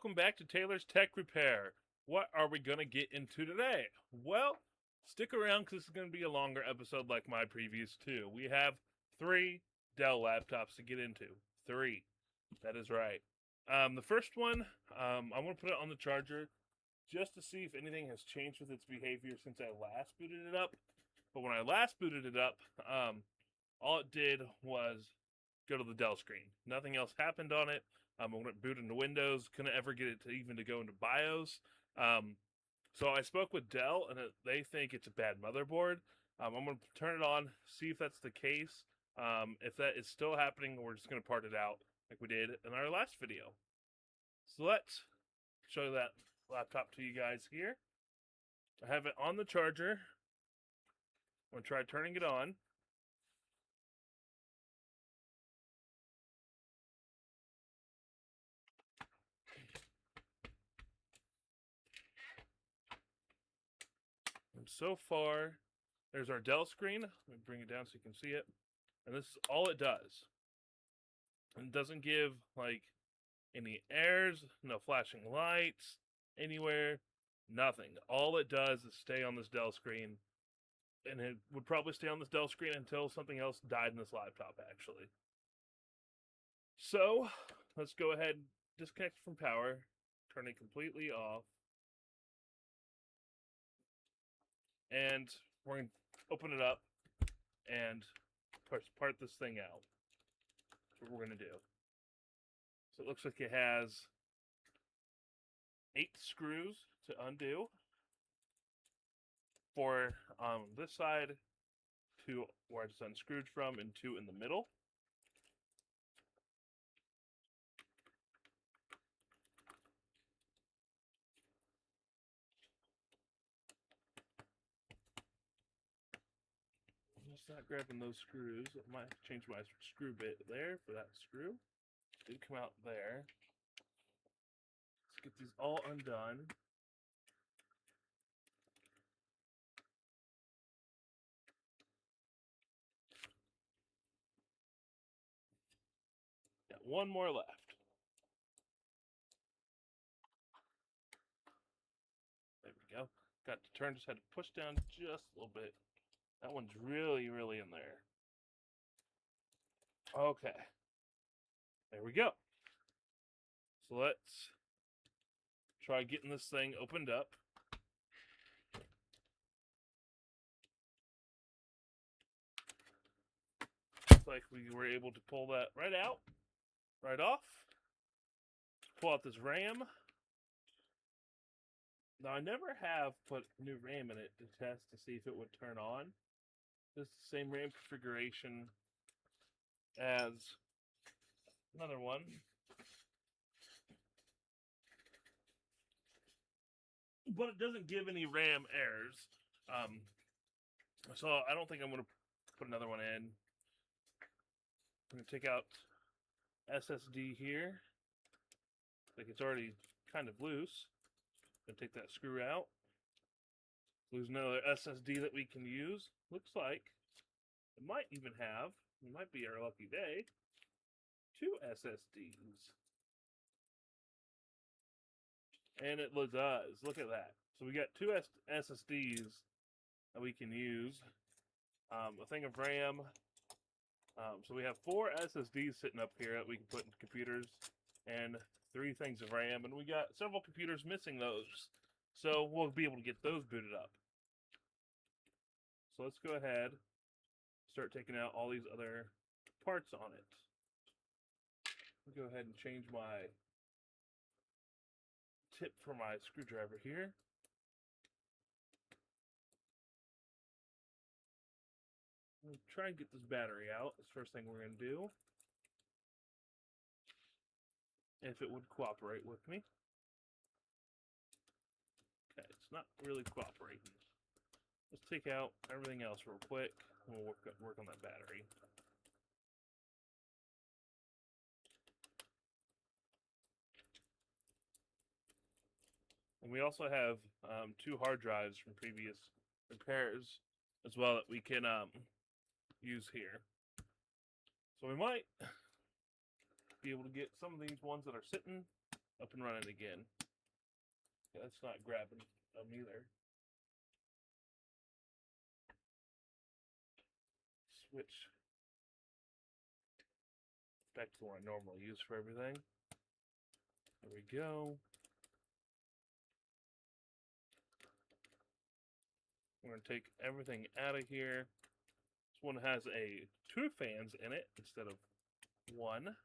welcome back to Taylor's Tech Repair. What are we going to get into today? Well, stick around because this is going to be a longer episode like my previous two. We have 3 Dell laptops to get into. 3. That is right. The first one, I'm going to put it on the charger just to see if anything has changed with its behavior since I last booted it up. But when I last booted it up, all it did was go to the Dell screen. Nothing else happened on it. When it booted into Windows, couldn't ever get it to even to go into BIOS. So I spoke with Dell, and they think it's a bad motherboard. I'm going to turn it on, see if that's the case. If that is still happening, we're just going to part it out like we did in our last video. So let's show that laptop to you guys here. I have it on the charger. I'm going to try turning it on. And so far, there's our Dell screen. Let me bring it down so you can see it. And this is all it does. And it doesn't give like any errors, no flashing lights anywhere, nothing. All it does is stay on this Dell screen. And it would probably stay on this Dell screen until something else died in this laptop, actually. So, let's go ahead and disconnect from power, turn it completely off. And we're going to open it up and part this thing out. That's what we're going to do. So it looks like it has 8 screws to undo. For this side, 2 where I just unscrewed from, and 2 in the middle. I'm just not grabbing those screws. I might have to change my screw bit there for that screw. It did come out there. Let's get these all undone. Got one more left. There we go. Got to turn, just had to push down just a little bit. That one's really in there. Okay. There we go. So let's try getting this thing opened up. Looks like we were able to pull that right off. Pull out this RAM. Now, I never have put new RAM in it to test to see if it would turn on. This is the same RAM configuration as another one. But it doesn't give any RAM errors. So I don't think I'm going to put another one in. I'm going to take out SSD here. Like it's already kind of loose. I'm going to take that screw out. There's another SSD that we can use. Looks like it might even have, it might be our lucky day, 2 SSDs. And it does. Look at that. So we got 2 SSDs that we can use. A thing of RAM. So we have 4 SSDs sitting up here that we can put in computers, and 3 things of RAM, and we got several computers missing those. So we'll be able to get those booted up. So let's go ahead, start taking out all these other parts on it. I'll go ahead and change my tip for my screwdriver here. We'll try and get this battery out. That's the first thing we're going to do. If it would cooperate with me. Okay, it's not really cooperating. Let's take out everything else real quick, and we'll work on that battery. And we also have 2 hard drives from previous repairs as well that we can use here. So we might be able to get some of these ones that are sitting up and running again. Yeah, that's not grabbing them either. Switch back to what I normally use for everything. There we go. We're going to take everything out of here. This one has 2 fans in it instead of 1.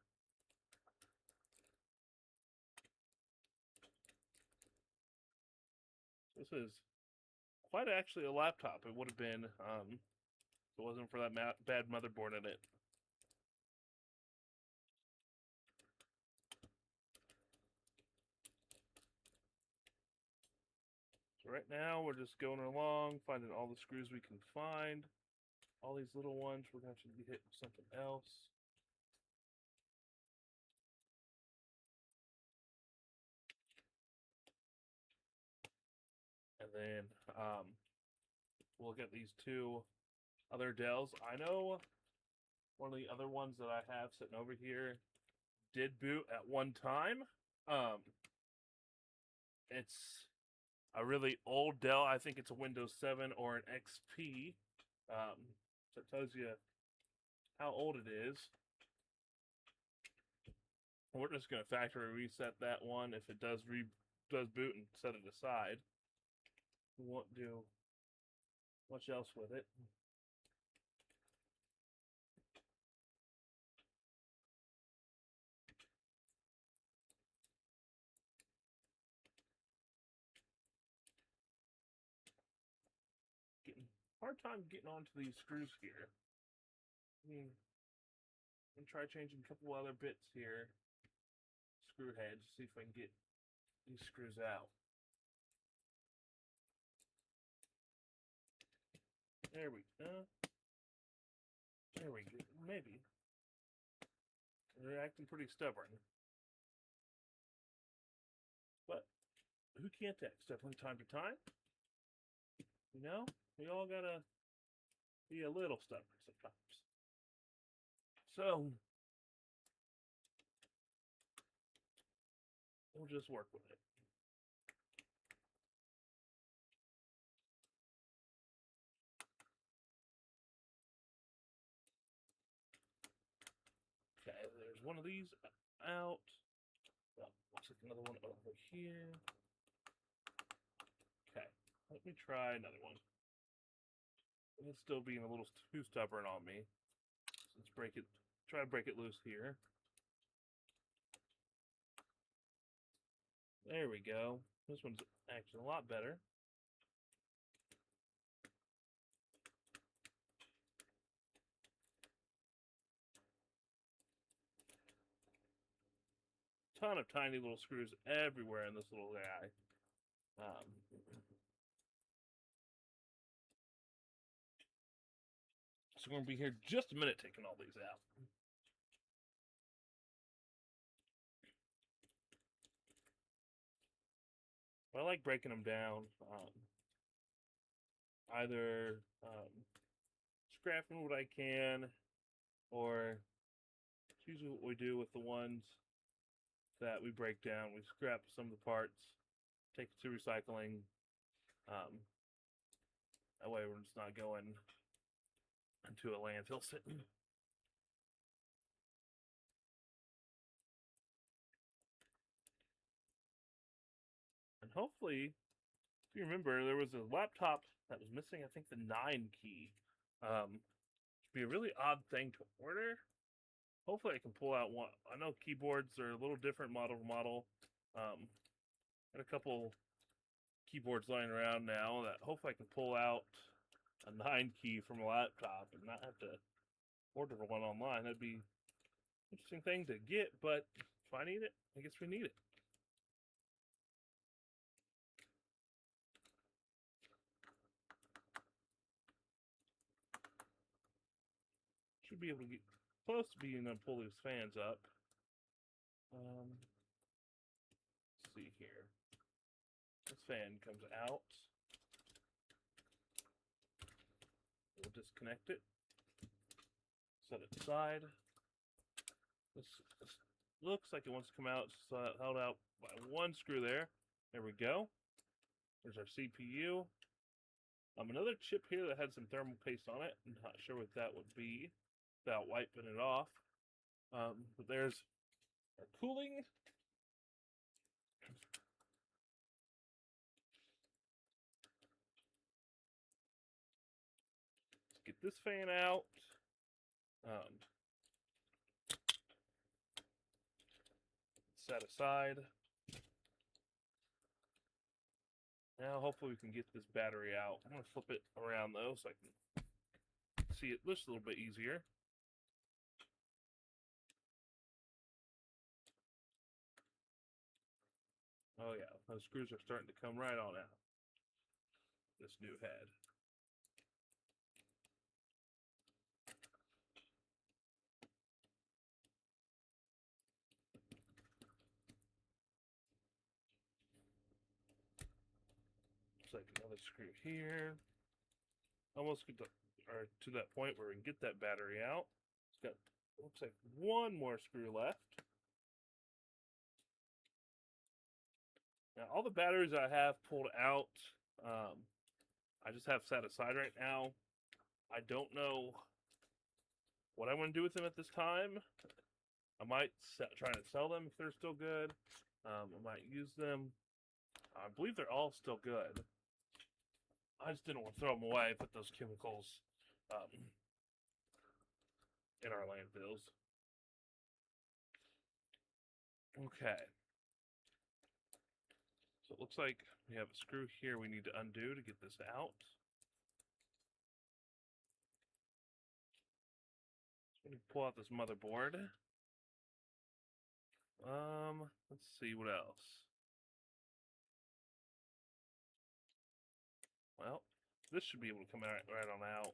This is quite actually a laptop. It would have been if it wasn't for that bad motherboard in it. So right now we're just going along, finding all the screws we can find. All these little ones, we're going to be hitting something else. And then we'll get these 2 other Dells. I know one of the other ones that I have sitting over here did boot at one time. It's a really old Dell. I think it's a Windows 7 or an XP. So it tells you how old it is. We're just going to factory reset that one. If it does boot and set it aside, we won't do much else with it. Hard time getting onto these screws here. I'm gonna try changing a couple other bits here. Screw heads, see if I can get these screws out. There we go. There we go. Maybe. They're acting pretty stubborn. But who can't act stubborn time to time? You know? We all gotta be a little stubborn sometimes. So we'll just work with it. Okay, there's one of these out. Well, looks like another one over here. Okay, let me try another one. It's still being a little too stubborn on me. So let's break it. Try to break it loose here. There we go. This one's actually a lot better. Ton of tiny little screws everywhere in this little guy. So we're going to be here just a minute taking all these out. I like breaking them down. Either scrapping what I can, or it's usually what we do with the ones that we break down. We scrap some of the parts, take it to recycling. That way we're just not going into a landfill sitting. And hopefully, if you remember, there was a laptop that was missing, I think, the 9 key. It'd be a really odd thing to order. Hopefully I can pull out one. I know keyboards are a little different model to model. Got a couple keyboards lying around now that hopefully I can pull out a 9 key from a laptop and not have to order one online. That'd be an interesting thing to get, but if I need it, I guess we need it. Should be able to get close to being able to pull these fans up. Let's see here. This fan comes out. We'll disconnect it. Set it aside. This looks like it wants to come out. It's held out by one screw there. There we go. There's our CPU. Another chip here that had some thermal paste on it. I'm not sure what that would be without wiping it off. But there's our cooling. Let's get this fan out. Set aside. Now, hopefully, we can get this battery out. I'm going to flip it around, though, so I can see it just a little bit easier. Oh, yeah. Those screws are starting to come right on out. This new head. Looks like another screw here. Almost get to that point where we can get that battery out. It's got, looks like one more screw left. Now, all the batteries I have pulled out, I just have set aside right now. I don't know what I want to do with them at this time. I might try to sell them if they're still good. I might use them. I believe they're all still good. I just didn't want to throw them away, put those chemicals in our landfills. Okay. So it looks like we have a screw here we need to undo to get this out. So we pull out this motherboard. Let's see what else. Well, this should be able to come out right on out.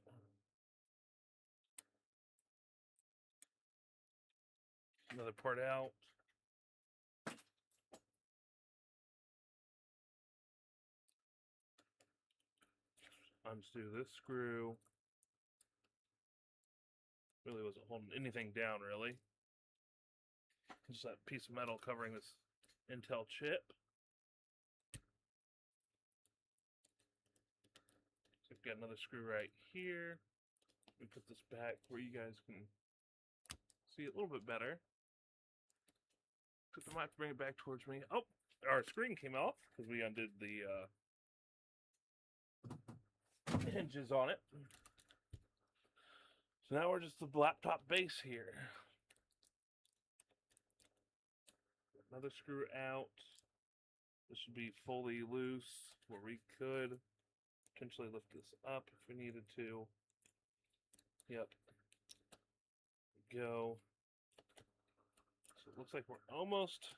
Another part out. Undo this screw. Really wasn't holding anything down, really. Just that piece of metal covering this Intel chip. So I've got another screw right here. Let me put this back where you guys can see it a little bit better. Except I might have to bring it back towards me. Oh, our screen came off because we undid the hinges on it. So now we're just the laptop base here. Another screw out. This should be fully loose where we could potentially lift this up if we needed to. Yep. Go. So it looks like we're almost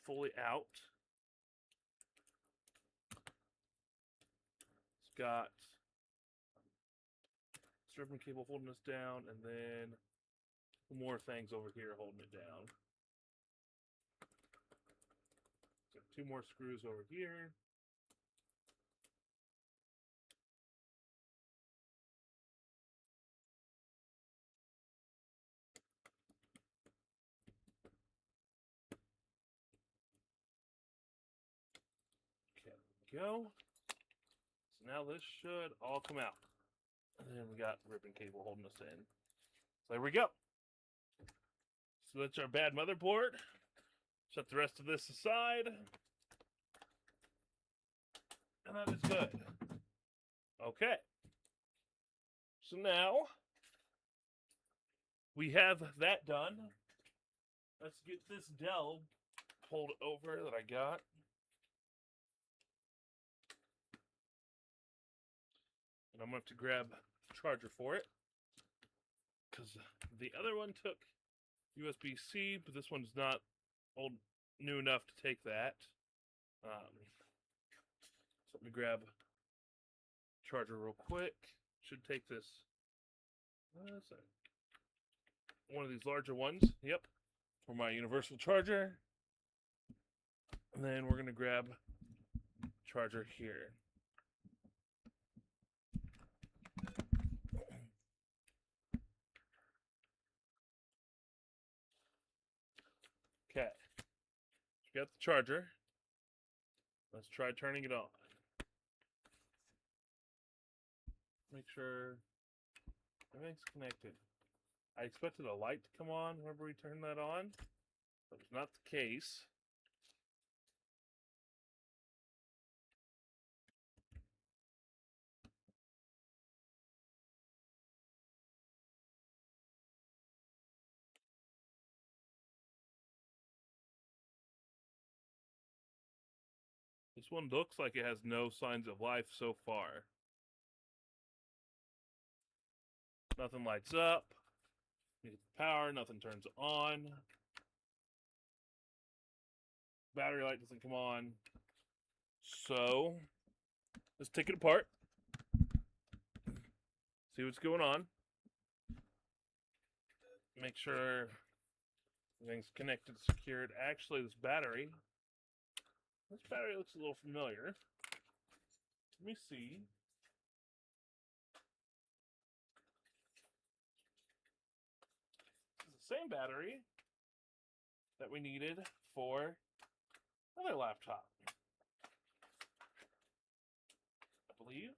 fully out. It's got stripping cable holding us down, and then more things over here holding it down. So 2 more screws over here. Okay, go. So now this should all come out. And then we got ribbon cable holding us in. So there we go. So that's our bad motherboard. Set the rest of this aside. And that is good. Okay. So now we have that done. Let's get this Dell pulled over that I got. And I'm going to have to grab a charger for it. Because the other one took USB-C, but this one's not new enough to take that. So let me grab a charger real quick. Should take this. One of these larger ones. Yep. For my universal charger. And then we're going to grab a charger here. got the charger. Let's try turning it on. Make sure everything's connected. I expected a light to come on whenever we turn that on, but it's not the case. This one looks like it has no signs of life so far. Nothing lights up. You get the power, nothing turns on. Battery light doesn't come on. So, let's take it apart. See what's going on. Make sure everything's connected, secured. Actually, this battery looks a little familiar. Let me see. This is the same battery that we needed for another laptop, I believe.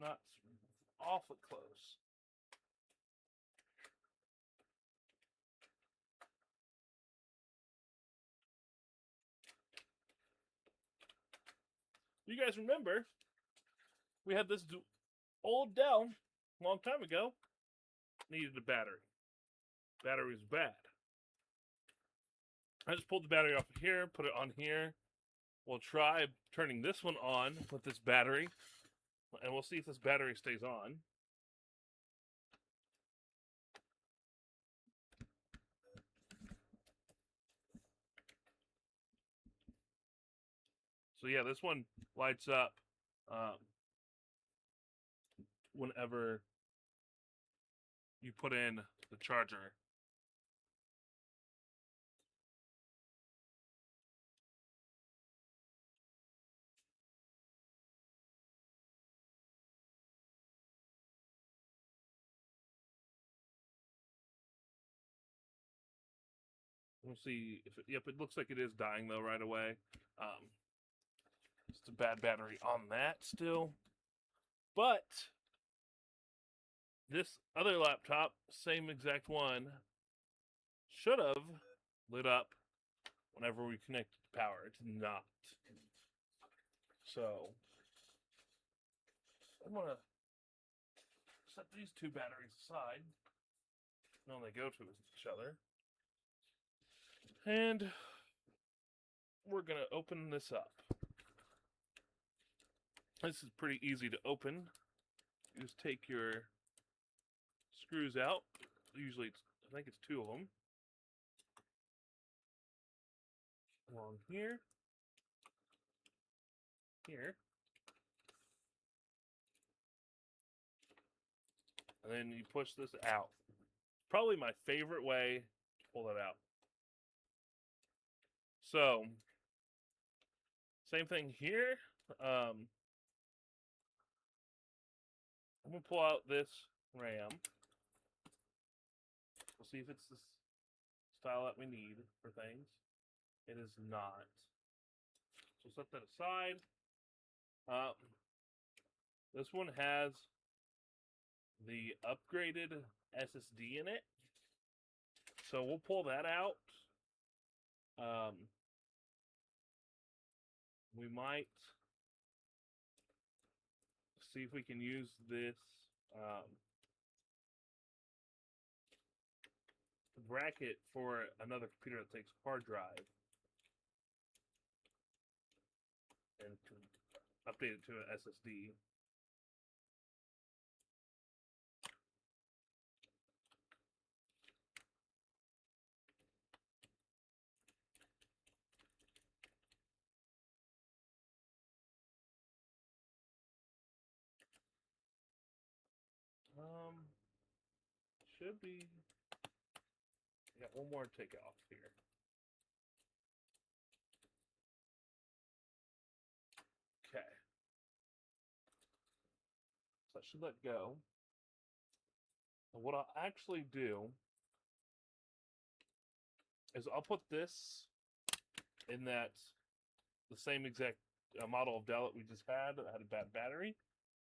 Not awfully close. You guys remember we had this old Dell a long time ago. Needed a battery. Battery was bad. I just pulled the battery off of here, put it on here. We'll try turning this one on with this battery, and we'll see if this battery stays on. So yeah, this one lights up whenever you put in the charger. We'll see if yep, it looks like it is dying though right away. It's a bad battery on that still. But this other laptop, same exact one, should have lit up whenever we connected the power. It's not. So I'm gonna set these two batteries aside. No, they go to each other. And we're gonna open this up. This is pretty easy to open. You just take your screws out. Usually, I think it's two of them. Along here. Here. And then you push this out. Probably my favorite way to pull it out. So, same thing here. I'm going to pull out this RAM. We'll see if it's the style that we need for things. It is not. So set that aside. This one has the upgraded SSD in it. So we'll pull that out. We might see if we can use this bracket for another computer that takes hard drive and update it to an SSD. Should be. Got one more to take off here. Okay. So I should let go. And what I'll actually do is I'll put this in the same exact model of Dell that we just had that had a bad battery.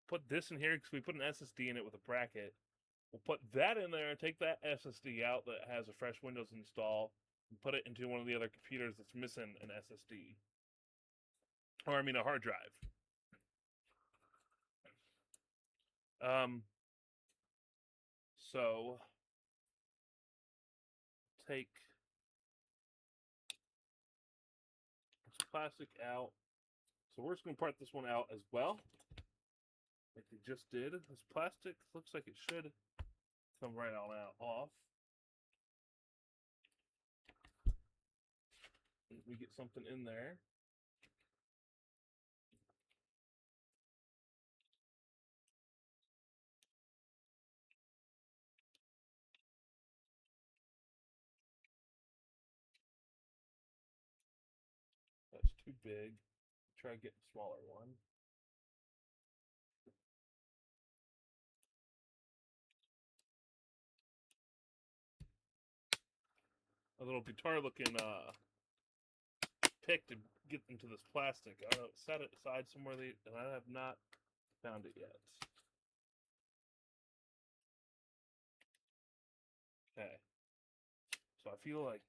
Put this in here because we put an SSD in it with a bracket. We'll put that in there, take that SSD out that has a fresh Windows install, and put it into one of the other computers that's missing an SSD. Or, I mean, a hard drive. So, take this plastic out. So we're just going to part this one out as well, like we just did. This plastic looks like it should come right on out off. We get something in there. That's too big. Try getting a smaller one. A little guitar looking pick to get into this plastic. I set it aside somewhere and I have not found it yet. Okay. So I feel like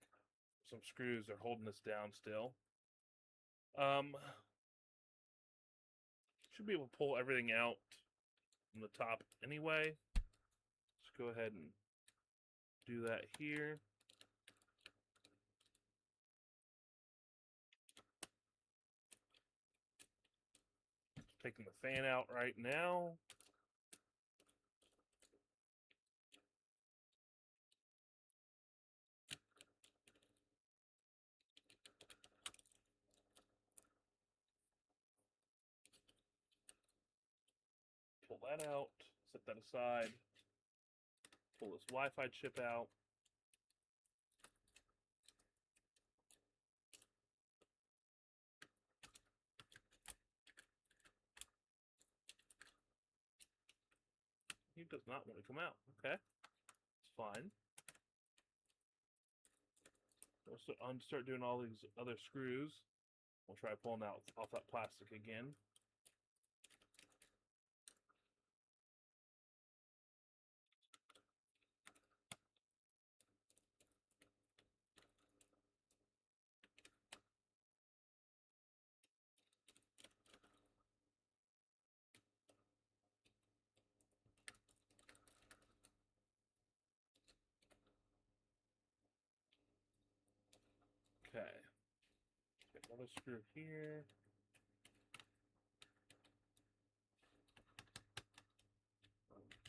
some screws are holding this down still. Should be able to pull everything out from the top anyway. Let's go ahead and do that here. Taking the fan out right now. Pull that out, set that aside. Pull this Wi-Fi chip out. He does not want to come out. Okay, it's fine. I'll start doing all these other screws. We'll try pulling out off that plastic again. Okay. Get another screw here.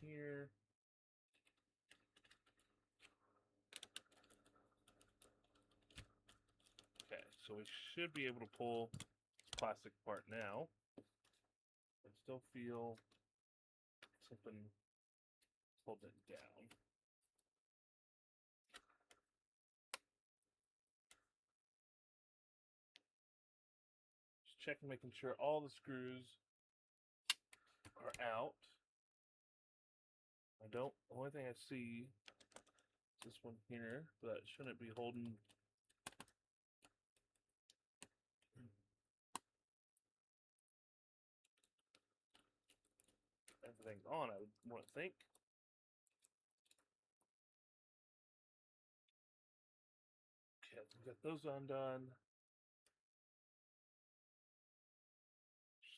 Here. Okay, so we should be able to pull this plastic apart now. I still feel something holding it down. Just checking, making sure all the screws are out. The only thing I see is this one here, but it shouldn't be holding. Everything's on, I would want to think. Okay, we got those undone.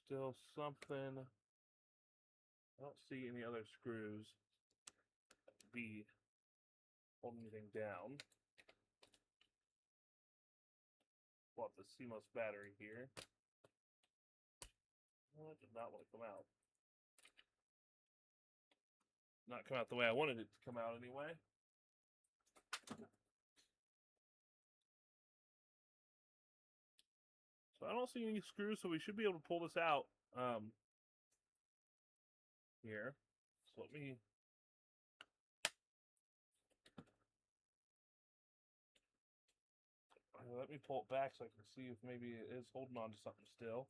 Still something. I don't see any other screws be holding anything down. Pull out the CMOS battery here. Well, it did not want to come out. Not come out the way I wanted it to come out anyway. So I don't see any screws, so we should be able to pull this out here. So let me pull it back so I can see if maybe it is holding on to something still.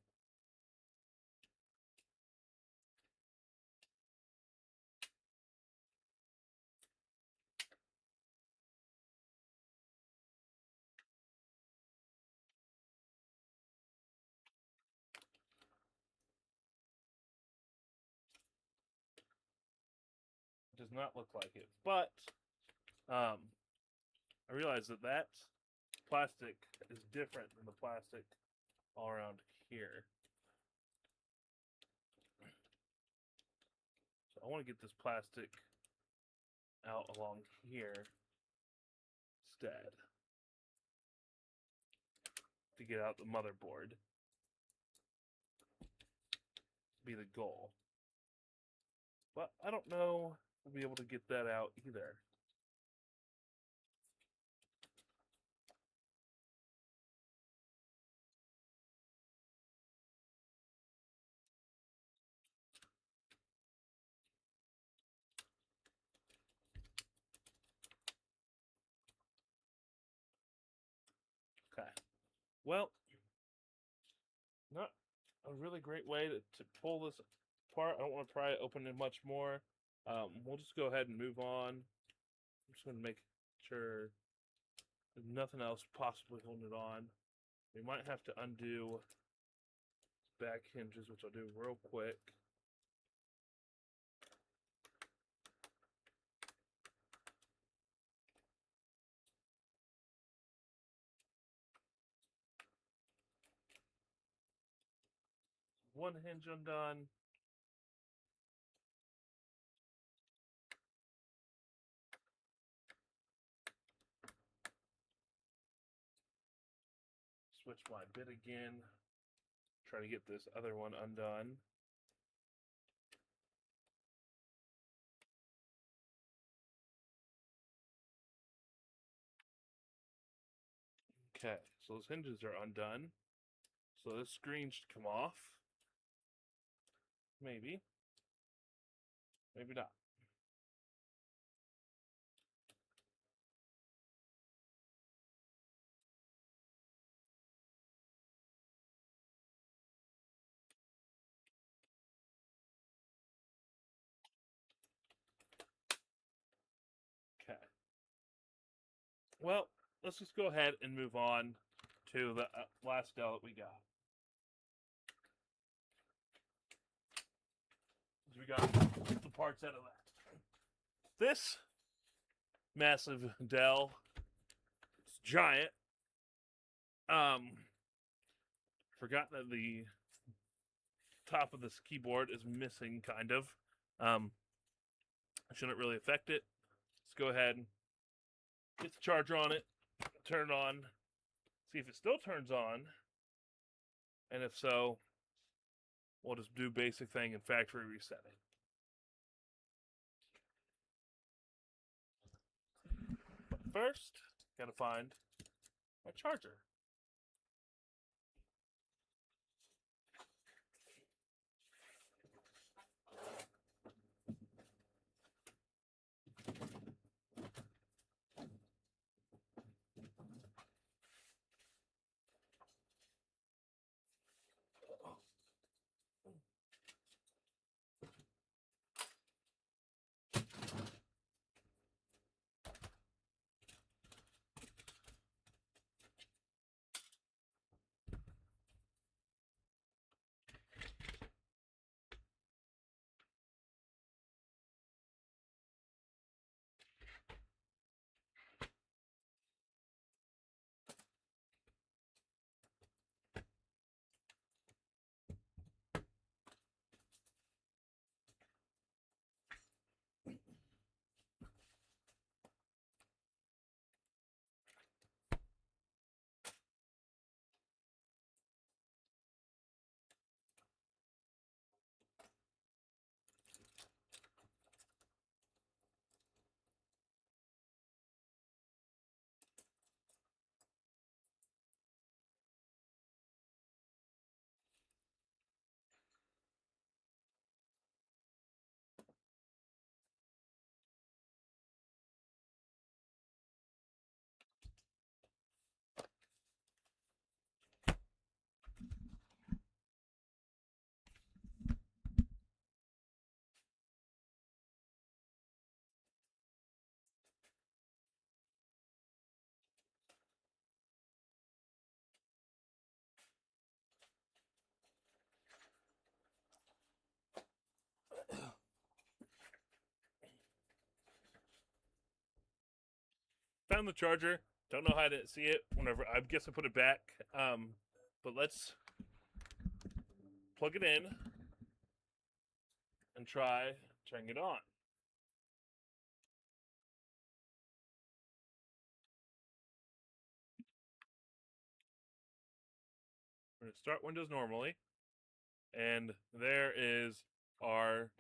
does not look like it. But I realize that that plastic is different than the plastic all around here. So I want to get this plastic out along here instead to get out the motherboard. Be the goal. But I don't know if we'll be able to get that out either. Okay. Well, not a really great way to pull this apart. I don't want to pry it open it much more. We'll just go ahead and move on. I'm just going to make sure there's nothing else possibly holding it on. We might have to undo back hinges, which I'll do real quick. One hinge undone. Switch my bit again. Try to get this other one undone. Okay, so those hinges are undone. So this screen should come off. Maybe. Maybe not. Okay. Well, let's just go ahead and move on to the last Dell that we got. We got the parts out of that. This massive Dell, it's giant. Forgot that the top of this keyboard is missing, kind of. Shouldn't really affect it. Let's go ahead and get the charger on it, turn it on, see if it still turns on, and if so, we'll just do basic thing and factory reset it. But first, gotta find my charger. found the charger. Don't know how to see it. Whenever I guess I put it back. But let's plug it in and try turning it on. We're going to start Windows normally. And there is our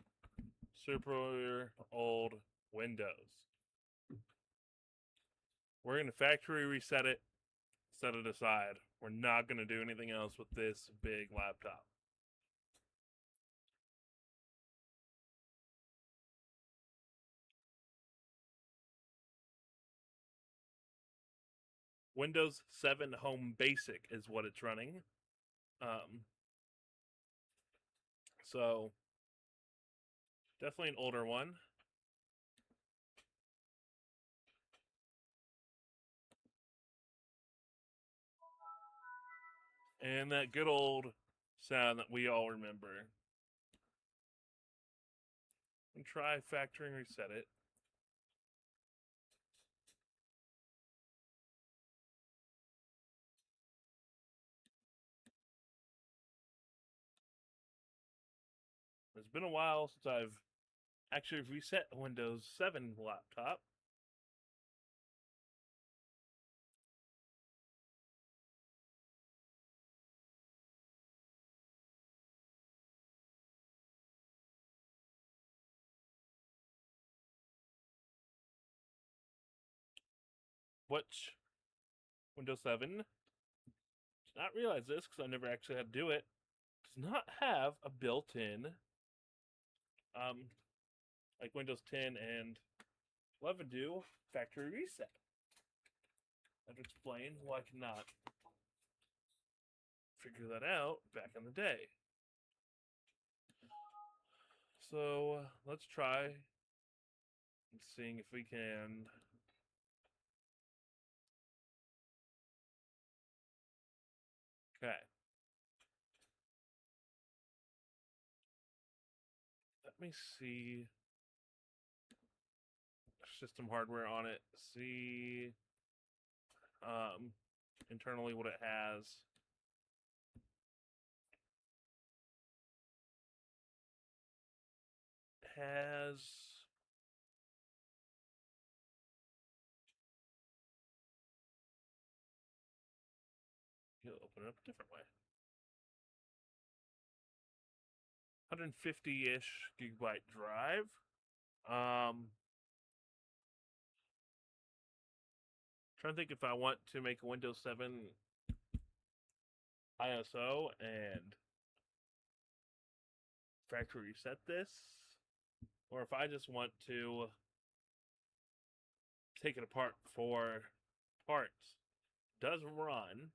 super old Windows. We're going to factory reset it, set it aside. We're not going to do anything else with this big laptop. Windows 7 Home Basic is what it's running. So, definitely an older one. And that good old sound that we all remember. And try factory and reset it. It's been a while since I've actually reset a Windows 7 laptop. Which Windows 7, did not realize this because I never actually had to do it, does not have a built-in, like Windows 10 and 11 do, factory reset. I'd explain why I cannot figure that out back in the day. So let's try and seeing if we can. Okay. Let me see system hardware on it. See internally what it has. You'll open it up a different way. 150-ish gigabyte drive. Trying to think if I want to make a Windows 7 ISO and factory reset this, or if I just want to take it apart for parts. Does run.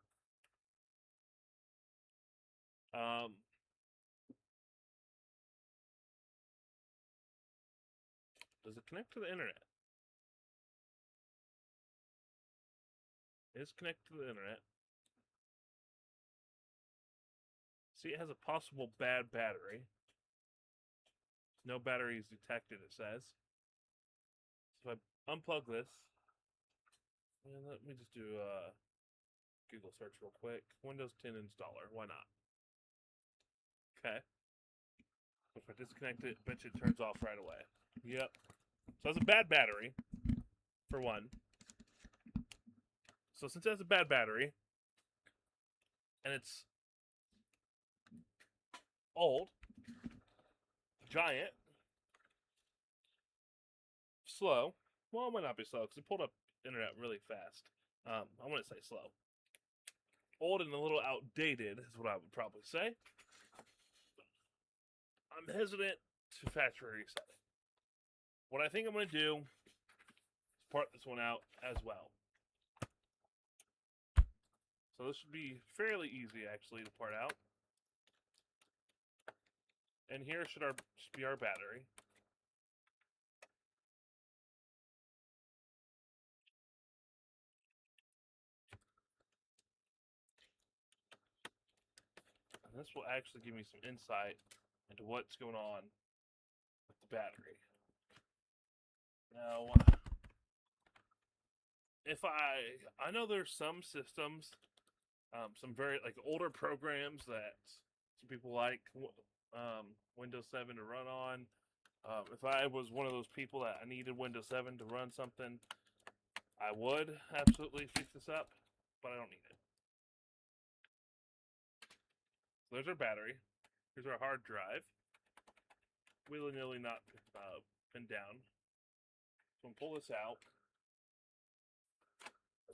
Does it connect to the internet? It is connected to the internet. See, it has a possible bad battery. No battery is detected, it says. So if I unplug this, and let me just do a Google search real quick. Windows 10 installer, why not? Okay. If I disconnect it, bet you it turns off right away. Yep. So it's a bad battery, for one. So since it has a bad battery, and it's old, giant, slow. Well, it might not be slow because it pulled up internet really fast. I wouldn't say slow. Old and a little outdated is what I would probably say. I'm hesitant to factory reset it. What I think I'm going to do is part this one out as well. So this should be fairly easy, actually, to part out. And here should be our battery. And this will actually give me some insight into what's going on with the battery. Now, if I know there's some systems, some very like older programs that some people like Windows 7 to run on. If I was one of those people that I needed Windows 7 to run something, I would absolutely fix this up, but I don't need it. So there's our battery. Here's our hard drive. Willy-nilly not pinned down. So I'm gonna pull this out.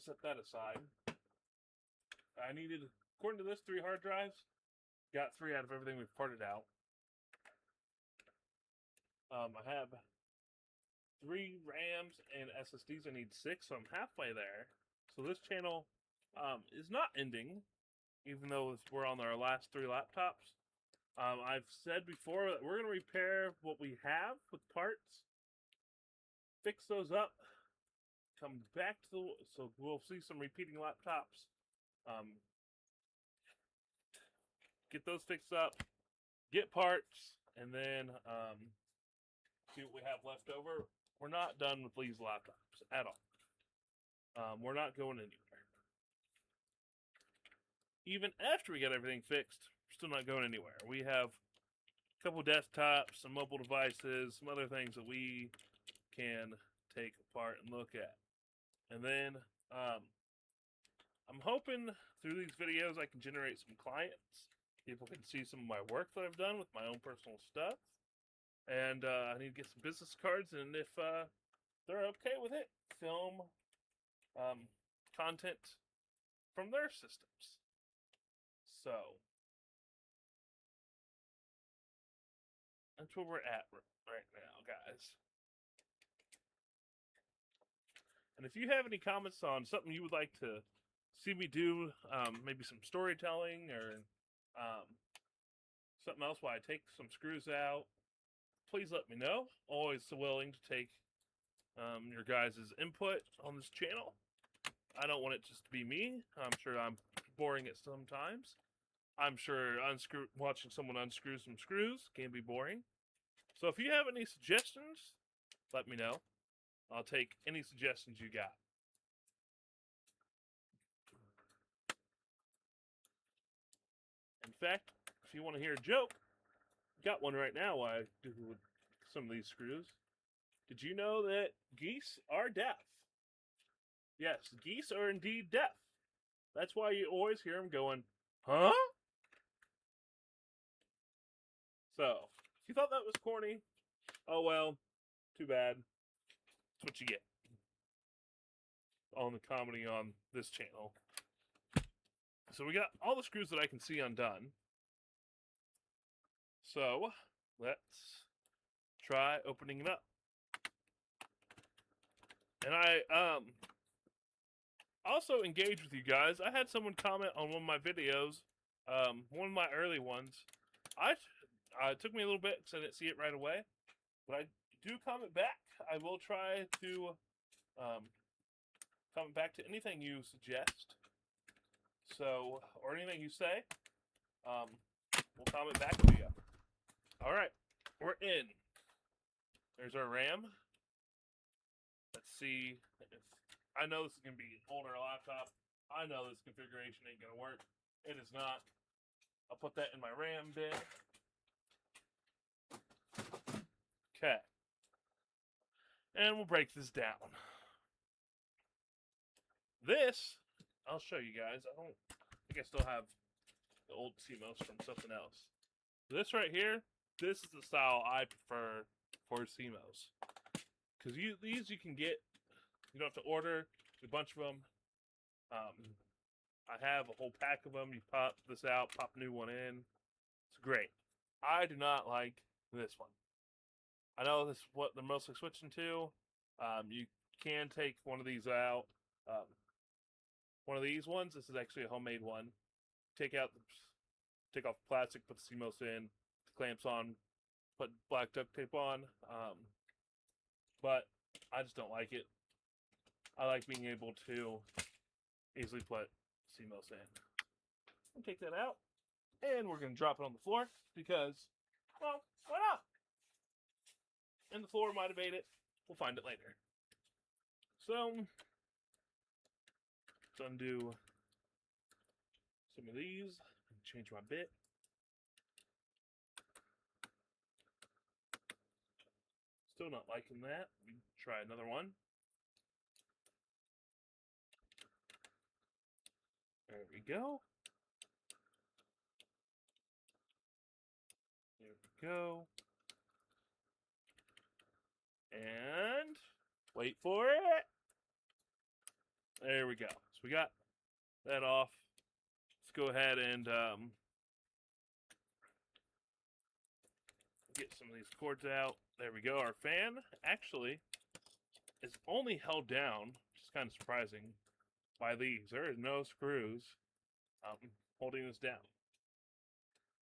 Set that aside. I needed, according to this, 3 hard drives. Got 3 out of everything we've parted out. I have 3 RAMs and SSDs. I need 6, so I'm halfway there. So this channel is not ending, even though we're on our last 3 laptops. I've said before that we're going to repair what we have with parts, fix those up, come back to the... So we'll see some repeating laptops. Get those fixed up, get parts, and then see what we have left over. We're not done with these laptops at all. We're not going anywhere. Even after we get everything fixed, we're still not going anywhere. We have a couple desktops, some mobile devices, some other things that we can take apart and look at. And then I'm hoping through these videos I can generate some clients. People can see some of my work that I've done with my own personal stuff. And I need to get some business cards, and if they're okay with it, film content from their systems. So that's where we're at right now, guys. And if you have any comments on something you would like to see me do, maybe some storytelling or something else while I take some screws out, please let me know. Always willing to take your guys' input on this channel. I don't want it just to be me. I'm sure I'm boring at sometimes. I'm sure watching someone unscrew some screws can be boring. So if you have any suggestions, let me know. I'll take any suggestions you got. In fact, if you want to hear a joke, got one right now while I do with some of these screws. Did you know that geese are deaf? Yes, geese are indeed deaf. That's why you always hear them going, huh? So, if you thought that was corny, oh well, too bad. That's what you get on the comedy on this channel. So we got all the screws that I can see undone. So, let's try opening it up. And I also engage with you guys. I had someone comment on one of my videos, one of my early ones. It took me a little bit because I didn't see it right away, but I do comment back. I will try to comment back to anything you suggest. So, or anything you say, we'll comment back with you. All right, we're in. There's our RAM. Let's see if, I know this is going to be an older laptop. I know this configuration ain't going to work. It is not. I'll put that in my RAM bin. Okay. And we'll break this down. This, I'll show you guys. I think I still have the old CMOS from something else. This right here, this is the style I prefer for CMOS. Because these you can get, you don't have to order a bunch of them. I have a whole pack of them. You pop this out, pop a new one in. It's great. I do not like this one. I know this is what they're mostly switching to. You can take one of these out. One of these ones, this is actually a homemade one. Take off the plastic, put the CMOS in, the clamps on, put black duct tape on. But I just don't like it. I like being able to easily put CMOS in. I'll take that out, and we're going to drop it on the floor because, well, why not? And the floor might have ate it. We'll find it later. So, Let's undo some of these. Change my bit. Still not liking that. We try another one. There we go. There we go. And wait for it. There we go. So we got that off. Let's go ahead and get some of these cords out. There we go. Our fan actually is only held down, which is kind of surprising, by these. There is no screws holding this down.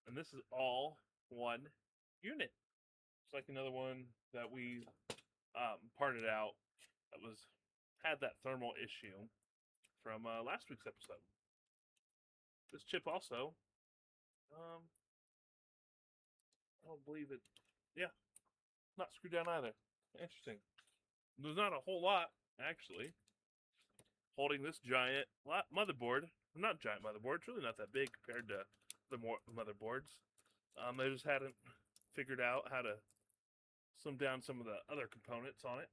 And this is all one unit. It's like another one that we parted out that had that thermal issue from last week's episode. This chip also, I don't believe it. Yeah, not screwed down either. Interesting. There's not a whole lot actually holding this giant motherboard. Not giant motherboard. It's really not that big compared to the motherboards. They just hadn't figured out how to slim down some of the other components on it.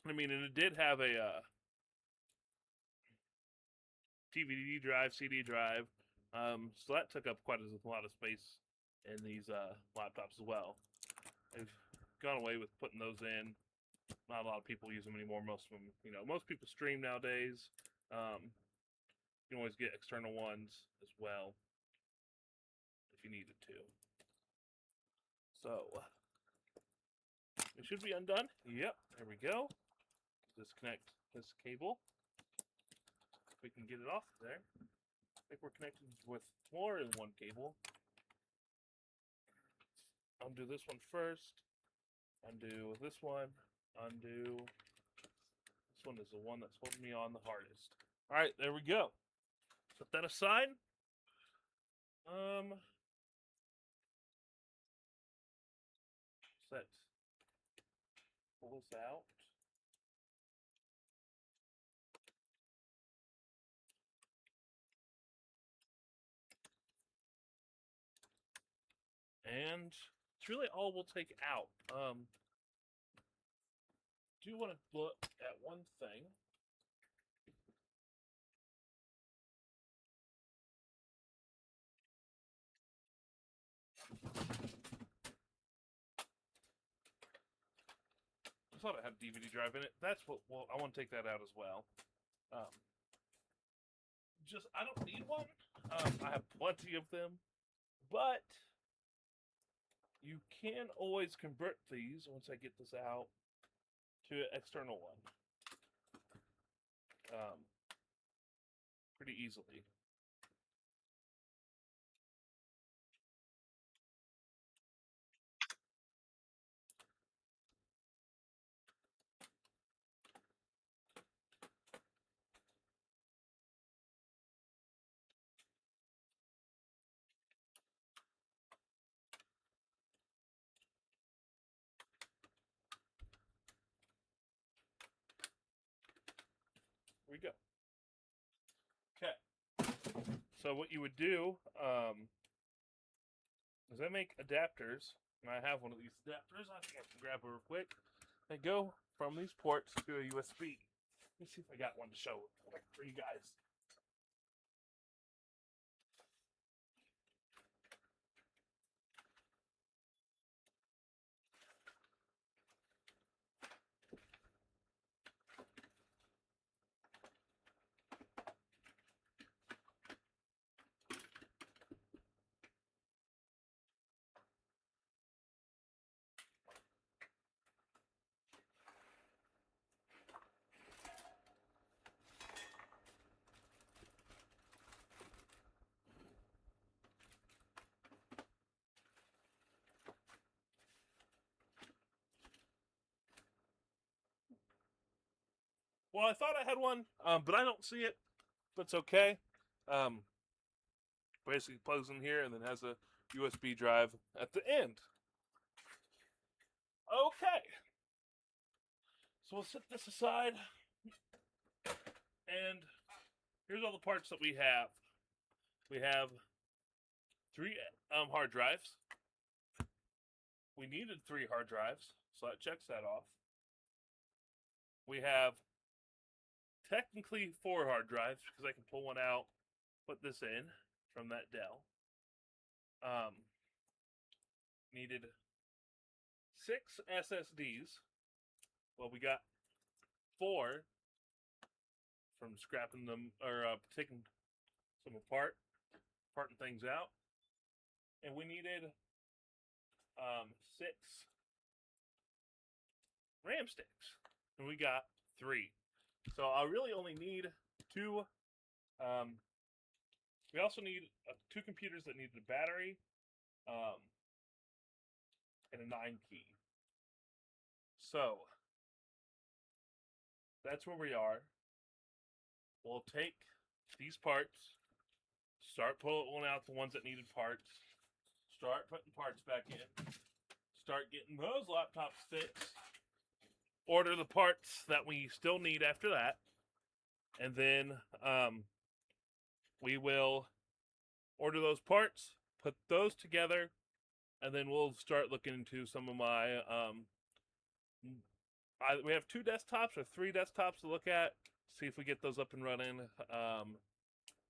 I mean, and it did have a DVD drive, CD drive, so that took up quite a lot of space in these laptops as well. They've gone away with putting those in. Not a lot of people use them anymore. Most of them, most people stream nowadays. You can always get external ones as well if you needed to. So it should be undone. Yep, there we go. Disconnect this cable. If we can get it off there. I think we're connected with more than one cable. Undo this one first. Undo this one. Undo. This one is the one that's holding me on the hardest. Alright, there we go. Set that aside. Set. Pull this out. And it's really all we'll take out. Do want to look at one thing. I thought it had a DVD drive in it. That's what. Well, I want to take that out as well. I don't need one. I have plenty of them, but you can always convert these once I get this out to an external one. Pretty easily. Here we go. Okay. So what you would do is I make adapters, and I have one of these adapters. I think I can grab it real quick. They go from these ports to a USB. Let me see if I got one to show for you guys. Well, I thought I had one, but I don't see it. But it's okay. Basically plugs in here and then has a USB drive at the end. Okay. So we'll set this aside. And here's all the parts that we have. We have 3 hard drives. We needed 3 hard drives, so that checks that off. We have technically 4 hard drives because I can pull one out, put this in from that Dell. Needed 6 SSDs. Well, we got 4 from scrapping them or taking some apart, parting things out, and we needed 6 RAM sticks, and we got 3. So I really only need 2. We also need 2 computers that need the battery, and a 9 key. So that's where we are. We'll take these parts, start pulling out the ones that needed parts, start putting parts back in, start getting those laptops fixed, order the parts that we still need after that, and then we will order those parts, put those together, and then we'll start looking into some of my we have 2 desktops or 3 desktops to look at, see if we get those up and running,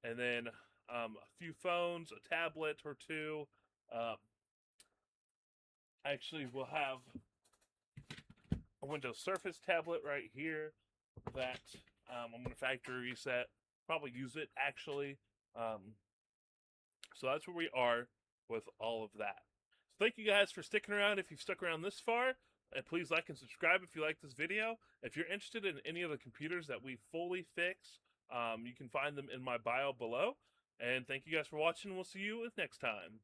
and then a few phones, a tablet or 2. Actually, we'll have a Windows Surface tablet right here that I'm going to factory reset, probably use it actually. So that's where we are with all of that. So thank you guys for sticking around if you've stuck around this far. And please like and subscribe if you like this video. If you're interested in any of the computers that we fully fix, you can find them in my bio below. And thank you guys for watching. We'll see you next time.